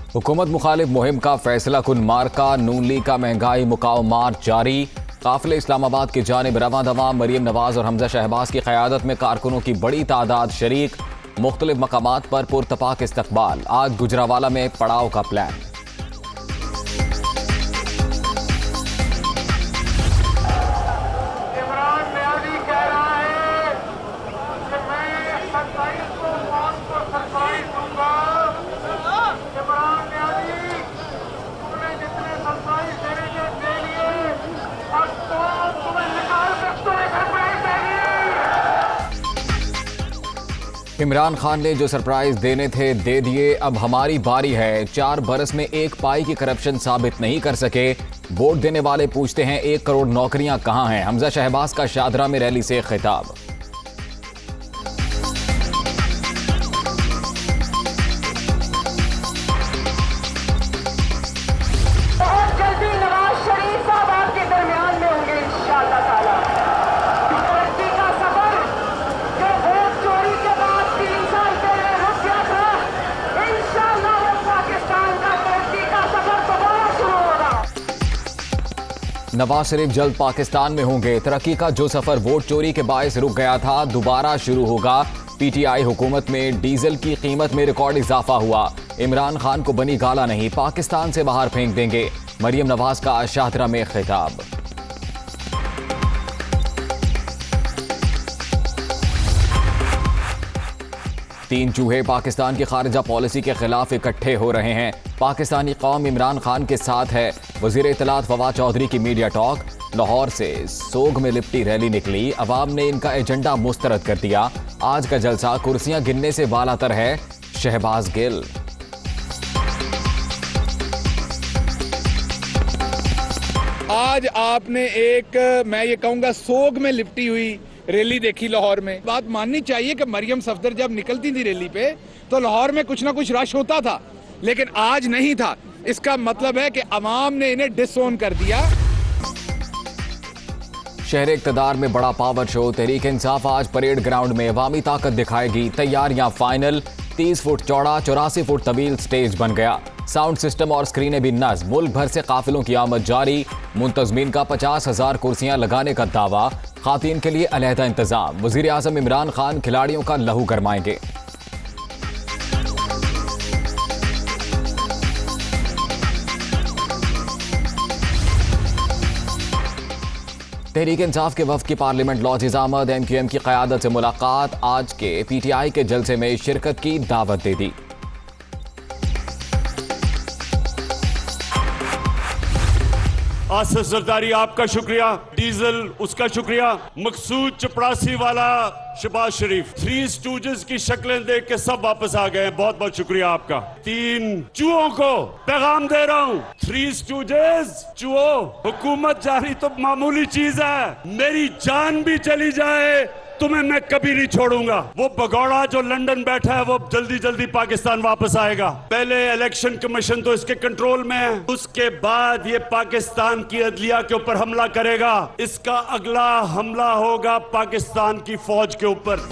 हुकूमत मुखालिफ मुहिम का फैसला कुन मार्का, नून लीग का महंगाई मुकाव मार्च जारी। काफिले इस्लामाबाद की जानिब रवां दवां। मरियम नवाज और हमजा शहबाज की क़यादत में कारकुनों की बड़ी तादाद शरीक। मुख्तलिफ मकामात पर पुरतपाक इस्तकबाल। आज गुजरावाला में पड़ाव का प्लान। इमरान खान ने जो सरप्राइज देने थे दे दिए, अब हमारी बारी है। 4 बरस में एक पाई की करप्शन साबित नहीं कर सके। वोट देने वाले पूछते हैं 1 करोड़ नौकरियां कहां हैं। हमजा शहबाज का शादरा में रैली से खिताब। नवाज शरीफ जल्द पाकिस्तान में होंगे। तरक्की का जो सफर वोट चोरी के बायस रुक गया था, दोबारा शुरू होगा। पीटीआई हुकूमत में डीजल की कीमत में रिकॉर्ड इजाफा हुआ। इमरान खान को बनी गाला नहीं, पाकिस्तान से बाहर फेंक देंगे। मरियम नवाज का शाहदरा में खिताब। तीन चूहे पाकिस्तान की खारिजा पॉलिसी के खिलाफ इकट्ठे हो रहे हैं। पाकिस्तानी कौम इमरान खान के साथ है। वजीर इत्तलात फवाद चौधरी की मीडिया टॉक। लाहौर से सोग में लिपटी रैली निकली। अवाम ने इनका एजेंडा मुस्तरद कर दिया। आज का जलसा कुर्सियां गिनने से बालातर है। शहबाज गिल। आज आपने एक, मैं ये कहूंगा, सोग में लिपटी हुई रैली देखी लाहौर में। बात माननी चाहिए कि मरियम सफदर जब निकलती थी रैली पे तो लाहौर में कुछ ना कुछ रश होता था, लेकिन आज नहीं था। इसका मतलब है कि अवाम ने इन्हें डिसोन कर दिया। शहर इक़्तिदार में बड़ा पावर शो। तहरीक इंसाफ आज परेड ग्राउंड में अवामी ताकत दिखाएगी। तैयारियां फाइनल। 30 फुट चौड़ा 84 फुट तवील स्टेज बन गया। साउंड सिस्टम और स्क्रीनें भी नस्ब। मुल्क भर से काफिलों की आमद जारी। मुंतजमीन का 50,000 कुर्सियां लगाने का दावा। खातीन के लिए अलहदा इंतजाम। वजीर आजम इमरान खान खिलाड़ियों का लहू गरमाएंगे। तहरीक इंसाफ के वफ्द की पार्लियामेंट लॉजिज आमद। MQM की क़यादत से मुलाकात। आज के PTI के जलसे में शिरकत की दावत दे दी। आसिफ जरदारी आपका शुक्रिया, डीजल उसका शुक्रिया, मकसूद चपड़ासी वाला, शहबाज शरीफ, 3 स्टूजेस की शक्लें देख के सब वापस आ गए। बहुत बहुत शुक्रिया आपका। 3 चूहों को पैगाम दे रहा हूँ। 3 स्टूजेस, चूहो, हुकूमत जारी तो मामूली चीज है, मेरी जान भी चली जाए तुम्हें मैं कभी नहीं छोड़ूंगा। वो भगौड़ा जो लंदन बैठा है वो जल्दी जल्दी पाकिस्तान वापस आएगा। पहले इलेक्शन कमीशन तो इसके कंट्रोल में है, उसके बाद ये पाकिस्तान की अदलिया के ऊपर हमला करेगा। इसका अगला हमला होगा पाकिस्तान की फौज के ऊपर।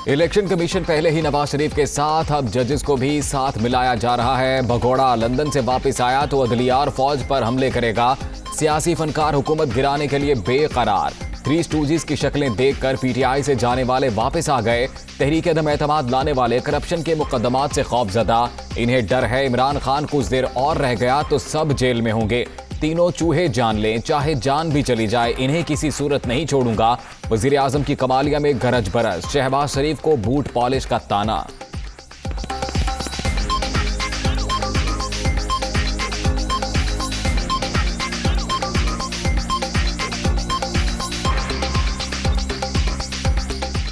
इलेक्शन कमीशन पहले ही नवाज शरीफ के साथ, अब जजेस को भी साथ मिलाया जा रहा है। भगोड़ा लंदन से वापस आया तो अदलिया और फौज पर हमले करेगा। सियासी फनकार हुकूमत गिराने के लिए बेकरार। 3 स्टूजीज की शक्लें देखकर PTI से जाने वाले वापस आ गए। तहरीक अदम एतमाद लाने वाले करप्शन के मुकदमात से खौफजदा। इन्हें डर है इमरान खान कुछ देर और रह गया तो सब जेल में होंगे। तीनों चूहे जान लें, चाहे जान भी चली जाए, इन्हें किसी सूरत नहीं छोड़ूंगा। वजीर आजम की कमालिया में गरज बरस। शहबाज शरीफ को बूट पॉलिश का ताना।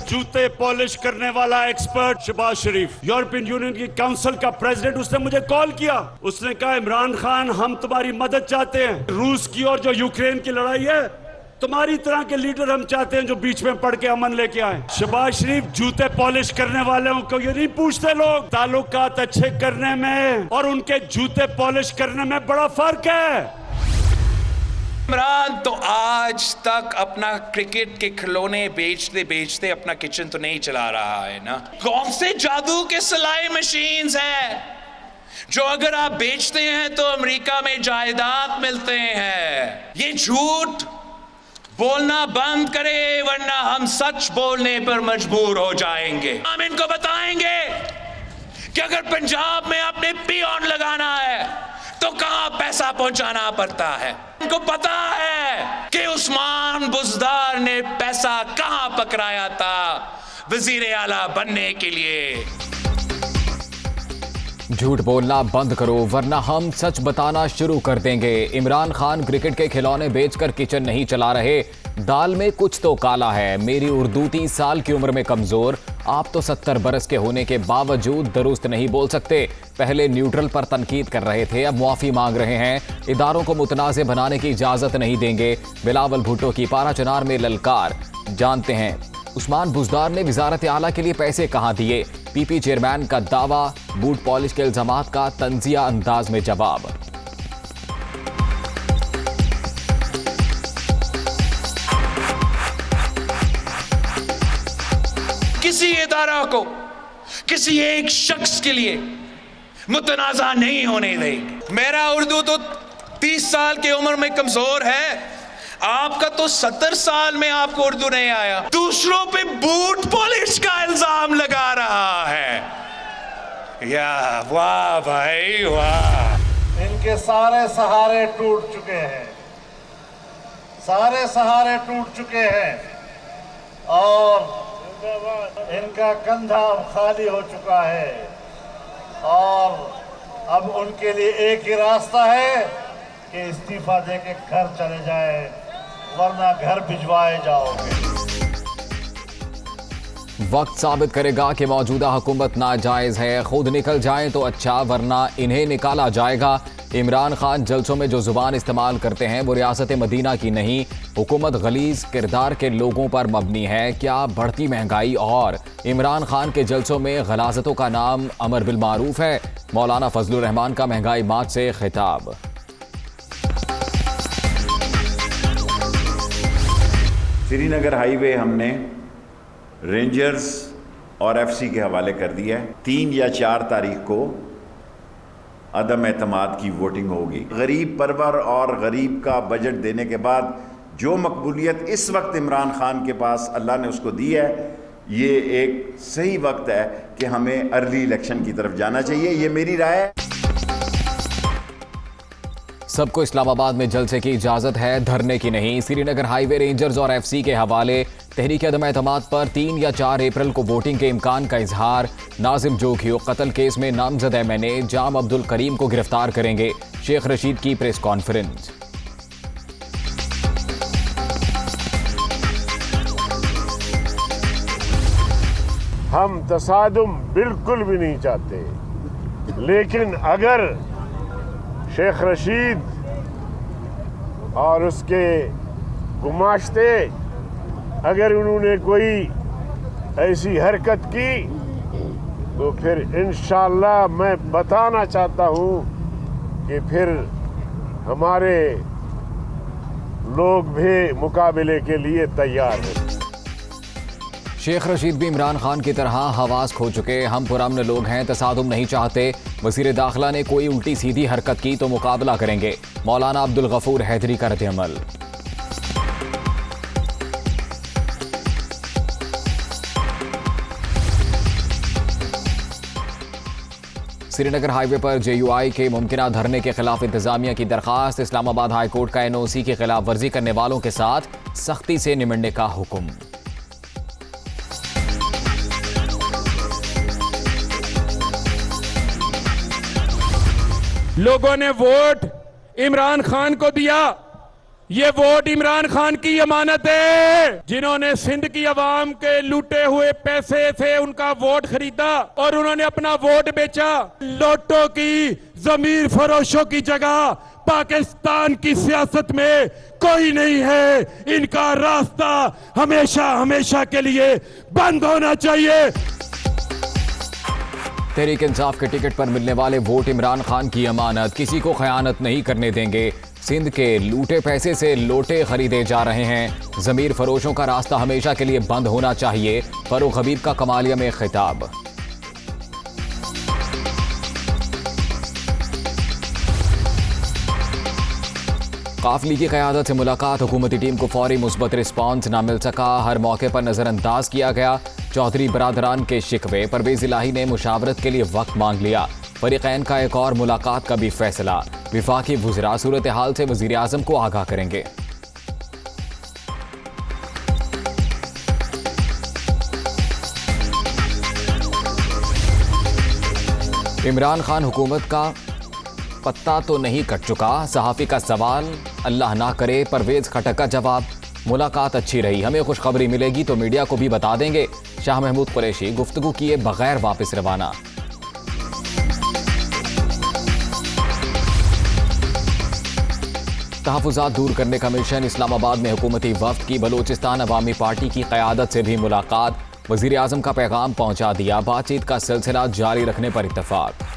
जूते पॉलिश करने वाला एक्सपर्ट शहबाज शरीफ, यूरोपियन यूनियन की काउंसिल का प्रेसिडेंट, उसने मुझे कॉल किया। उसने कहा इमरान खान हम तुम्हारी मदद चाहते हैं। रूस की और जो यूक्रेन की लड़ाई है, तुम्हारी तरह के लीडर हम चाहते हैं जो बीच में पड़ के अमन लेके आए। शहबाज शरीफ, जूते पॉलिश करने वालों को ये नहीं पूछते लोग, ताल्लुकात अच्छे करने में और उनके जूते पॉलिश करने में बड़ा फर्क है। इमरान तो आज तक अपना क्रिकेट के खिलौने बेचते बेचते अपना किचन तो नहीं चला रहा है ना। कौन से जादू के सिलाई मशीन्स हैं जो अगर आप बेचते हैं तो अमेरिका में जायदाद मिलते हैं। ये झूठ बोलना बंद करे, वरना हम सच बोलने पर मजबूर हो जाएंगे। हम इनको बताएंगे कि अगर पंजाब में आपने पियोन लगाना है तो कहां पैसा पहुंचाना पड़ता है। इनको पता है कि उस्मान बुज़दार ने पैसा कहां पकड़ाया था वजीर आला बनने के लिए। झूठ बोलना बंद करो वरना हम सच बताना शुरू कर देंगे। इमरान खान क्रिकेट के खिलौने बेचकर किचन नहीं चला रहे, दाल में कुछ तो काला है। मेरी उर्दू 30 साल की उम्र में कमजोर, आप तो 70 बरस के होने के बावजूद दुरुस्त नहीं बोल सकते। पहले न्यूट्रल पर तनकीद कर रहे थे, अब मुआफी मांग रहे हैं। इदारों को मुतनाज़े बनाने की इजाजत नहीं देंगे। बिलावल भुट्टो की पारा चनार में ललकार। जानते हैं उस्मान बुज़दार ने वज़ारत आला के लिए पैसे कहां दिए। पीपी चेयरमैन का दावा, बूट पॉलिश के इल्जामात का तंजिया अंदाज में जवाब। किसी इदारा को किसी एक शख्स के लिए मुतनाज़ा नहीं होने देंगे। मेरा उर्दू तो 30 साल की उम्र में कमजोर है, आपका तो 70 साल में आपको उर्दू नहीं आया। दूसरों पे बूट पॉलिश का इल्जाम लगा रहा है। या वाह भाई वाह। इनके सारे सहारे टूट चुके हैं, सारे सहारे टूट चुके हैं और इनका कंधा अब खाली हो चुका है और अब उनके लिए एक ही रास्ता है कि इस्तीफा देके घर चले जाए, वरना घर भिजवाए जाओगे। वक्त साबित करेगा कि मौजूदा हुकूमत नाजायज है। खुद निकल जाएं तो अच्छा, वरना इन्हें निकाला जाएगा। इमरान खान जलसों में जो जुबान इस्तेमाल करते हैं वो रियासत मदीना की नहीं, हुकूमत गलीज किरदार के लोगों पर मबनी है। क्या बढ़ती महंगाई और इमरान खान के जलसों में गलाजतों का नाम अमर बिल मारूफ है। मौलाना फजलुर रहमान का महंगाई मात से खिताब। श्रीनगर हाईवे हमने रेंजर्स और एफसी के हवाले कर दिया है। 3 या 4 तारीख को अदम एतमाद की वोटिंग होगी। गरीब परवर और गरीब का बजट देने के बाद जो मकबूलियत इस वक्त इमरान खान के पास अल्लाह ने उसको दी है, ये एक सही वक्त है कि हमें अर्ली इलेक्शन की तरफ जाना चाहिए। ये मेरी राय है। सबको इस्लामाबाद में जलसे की इजाजत है, धरने की नहीं। श्रीनगर हाईवे रेंजर्स और एफसी के हवाले तहरीक अदम एतमाद पर 3 या 4 अप्रैल को वोटिंग के इम्कान का इजहार। नाजिम जोखियो कत्ल केस में नामजद एमएनए जाम अब्दुल करीम को गिरफ्तार करेंगे। शेख रशीद की प्रेस कॉन्फ्रेंस। हम तसादुम बिल्कुल भी नहीं चाहते, लेकिन अगर शेख रशीद और उसके गुमाश्ते अगर उन्होंने कोई ऐसी हरकत की तो फिर इंशाअल्लाह मैं बताना चाहता हूँ कि फिर हमारे लोग भी मुकाबले के लिए तैयार हैं। शेख रशीद भी इमरान खान की तरह हवास खो चुके हम पुरअमन लोग हैं, तसादुम नहीं चाहते। वज़ीर दाखिला ने कोई उल्टी सीधी हरकत की तो मुकाबला करेंगे। मौलाना अब्दुल गफूर हैदरी का रद्द-ए-अमल। श्रीनगर हाईवे पर जेयूआई के मुमकिना धरने के खिलाफ इंतजामिया की दरखास्त। इस्लामाबाद हाई कोर्ट का एनओसी की खिलाफ वर्जी करने वालों के साथ सख्ती से निपटने का हुक्म। लोगों ने वोट इमरान खान को दिया, ये वोट इमरान खान की अमानत है। जिन्होंने सिंध की आवाम के लूटे हुए पैसे से उनका वोट खरीदा और उन्होंने अपना वोट बेचा। लोटो की जमीर फरोशों की जगह पाकिस्तान की सियासत में कोई नहीं है। इनका रास्ता हमेशा हमेशा के लिए बंद होना चाहिए। तहरीक इंसाफ के टिकट पर मिलने वाले वोट इमरान खान की अमानत, किसी को खयानत नहीं करने देंगे। सिंध के लूटे पैसे से लोटे खरीदे जा रहे हैं। जमीर फरोशों का रास्ता हमेशा के लिए बंद होना चाहिए। फरूख हबीब का कमालिया में खिताब। काफिले की क़यादत से मुलाकात, हुकूमती टीम को फौरी मुस्बत रिस्पॉन्स ना मिल सका, हर मौके पर नज़रअंदाज किया गया। चौधरी बरादरान के शिकवे, परवेज़ इलाही ने मुशावरत के लिए वक्त मांग लिया। फरीक़ैन का एक और मुलाकात का भी फैसला, विफाकी वज़रा सूरत हाल से वज़ीर आज़म को आगाह करेंगे। इमरान खान हुकूमत का पत्ता तो नहीं कट चुका, सहाफ़ी का सवाल, अल्लाह ना करे परवेज खटक का जवाब। मुलाकात अच्छी रही, हमें खुशखबरी मिलेगी तो मीडिया को भी बता देंगे। शाह महमूद कुरैशी गुफ्तगू किए बगैर वापस रवाना। तहफ़्फ़ुज़ात दूर करने का मिशन, इस्लामाबाद में हुकूमती वफ़द की बलूचिस्तान अवामी पार्टी की क़यादत से भी मुलाकात, वज़ीर आज़म का पैगाम पहुंचा दिया, बातचीत का सिलसिला जारी रखने पर इत्तफ़ाक़।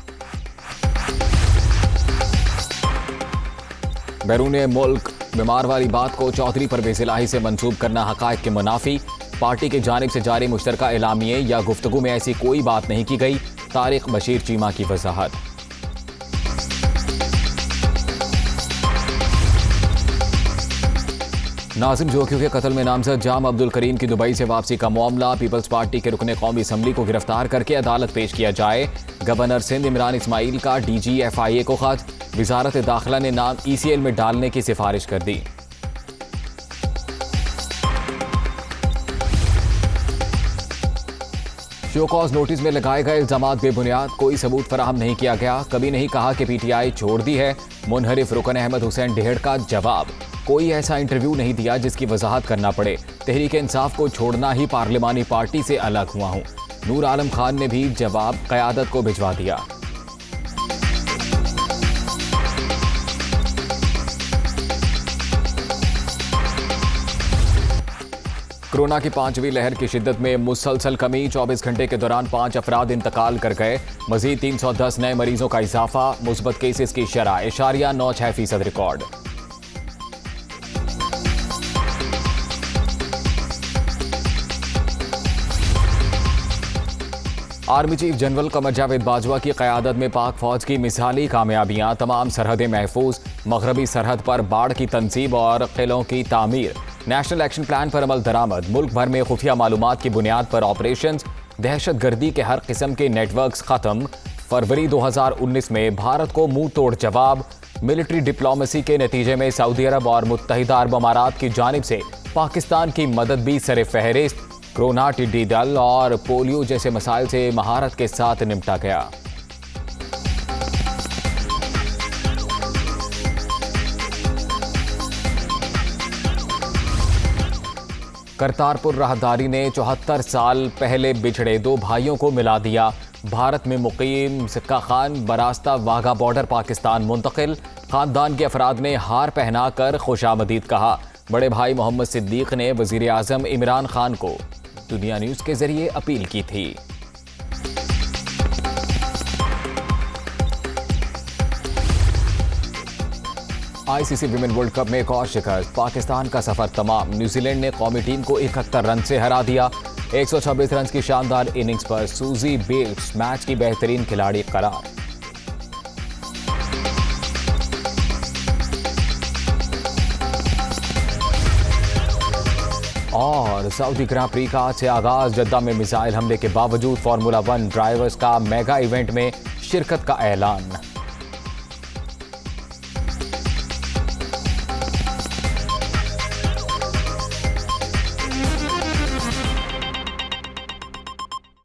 बैरून मुल्क बीमार वाली बात को चौधरी परवेज़ इलाही से मंसूब करना हक़ाइक़ के मुनाफी, पार्टी की जानिब से जारी मुश्तरका एलामिये या गुफ्तगू में ऐसी कोई बात नहीं की गई। तारिक बशीर चीमा की वज़ाहत। नाज़िम जोकियों के कत्ल में नामजद जाम अब्दुल करीम की दुबई से वापसी का मामला, पीपल्स पार्टी के रुकने कौमी असम्बली को गिरफ्तार करके अदालत पेश किया जाए। गवर्नर सिंध इमरान इस्माइल का DG FIA को खत, वजारत दाखिला ने नाम ECL में डालने की सिफारिश कर दी। शो कॉज नोटिस में लगाए गए इल्जामात बेबुनियाद, कोई सबूत फराहम नहीं किया गया, कभी नहीं कहा कि PTI छोड़ दी है। मुनहरिफ रुकन अहमद हुसैन ढेड़ का जवाब, कोई ऐसा इंटरव्यू नहीं दिया जिसकी वजाहत करना पड़े, तहरीक इंसाफ को छोड़ना ही पार्लिमानी पार्टी से अलग हुआ हूं। नूर आलम खान ने भी जवाब क़यादत को भिजवा दिया। कोरोना की 5वीं लहर की शिद्दत में मुसलसल कमी, 24 घंटे के दौरान 5 अफराद इंतकाल कर गए, मजीद 310 नए मरीजों का इजाफा, मुस्बत केसेस की शरह 0.96% record. Army chief general Qamar Javed Bajwa की क़यादत में पाक फौज की मिसाली कामयाबियां, तमाम सरहदें महफूज, मगरबी सरहद पर बाढ़ की तंसीब और किलों की तामीर, नेशनल एक्शन प्लान पर अमल दरामद, मुल्क भर में खुफिया मालूमात की बुनियाद पर ऑपरेशन, दहशत गर्दी के हर किस्म के नेटवर्क्स खत्म। फरवरी 2019 में भारत को मुंह तोड़ जवाब, मिलिट्री डिप्लोमेसी के नतीजे में सऊदी अरब और मुत्तहिदा अरब अमारात की जानिब से पाकिस्तान की मदद भी सरे फहरिस्त। कोरोना, टिड्डी दल और पोलियो जैसे मसाइल से महारत के साथ निपटा गया। करतारपुर राहदारी ने 74 साल पहले बिछड़े 2 भाइयों को मिला दिया। भारत में मुकीम सिक्का खान बरास्ता वाघा बॉर्डर पाकिस्तान मुंतकिल, खानदान के अफराद ने हार पहनाकर खुशामदीद कहा। बड़े भाई मोहम्मद सिद्दीक ने वजीर आज़म इमरान खान को दुनिया न्यूज के जरिए अपील की थी। ICC विमेन वर्ल्ड कप में एक और शिकस्त, पाकिस्तान का सफर तमाम, न्यूजीलैंड ने कौमी टीम को 71 रन से हरा दिया। 126 रन की शानदार इनिंग्स पर सूजी बेट्स मैच की बेहतरीन खिलाड़ी करार। और सऊदी ग्रां प्री का आज से आगाज, जद्दा में मिसाइल हमले के बावजूद फार्मूला 1 ड्राइवर्स का मेगा इवेंट में शिरकत का ऐलान।